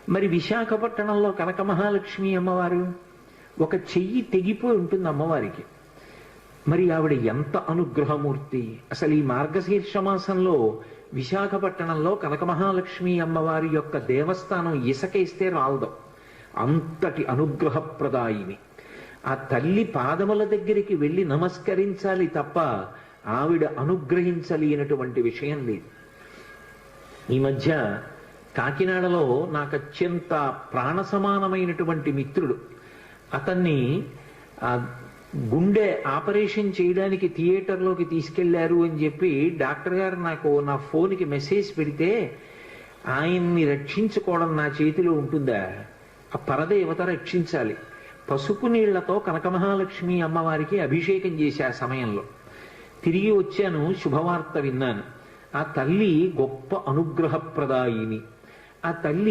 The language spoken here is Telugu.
మరి విశాఖపట్నంలో కనక మహాలక్ష్మి అమ్మవారు ఒక చెయ్యి తెగిపోయి ఉంటుంది అమ్మవారికి. మరి ఆవిడ ఎంత అనుగ్రహమూర్తి! అసలు ఈ మార్గశీర్ష మాసంలో విశాఖపట్నంలో కనక మహాలక్ష్మి అమ్మవారి యొక్క దేవస్థానం ఇసకేస్తే రాలదు, అంతటి అనుగ్రహప్రదాయిని. ఆ తల్లి పాదముల దగ్గరికి వెళ్ళి నమస్కరించాలి తప్ప ఆవిడ అనుగ్రహించలేనటువంటి విషయం లేదు. ఈ మధ్య కాకినాడలో నాకు అత్యంత ప్రాణ సమానమైనటువంటి మిత్రుడు, అతన్ని గుండె ఆపరేషన్ చేయడానికి థియేటర్లోకి తీసుకెళ్లారు అని చెప్పి డాక్టర్ గారు నాకు నా ఫోన్కి మెసేజ్ పెడితే, ఆయన్ని రక్షించుకోవడం నా చేతిలో ఉంటుందా? ఆ పరదేవత రక్షించాలి. పసుపు నీళ్లతో కనక మహాలక్ష్మి అమ్మవారికి అభిషేకం చేశా సమయంలో. తిరిగి వచ్చాను, శుభవార్త విన్నాను. ఆ తల్లి గొప్ప అనుగ్రహప్రదాయిని. ఆ తల్లి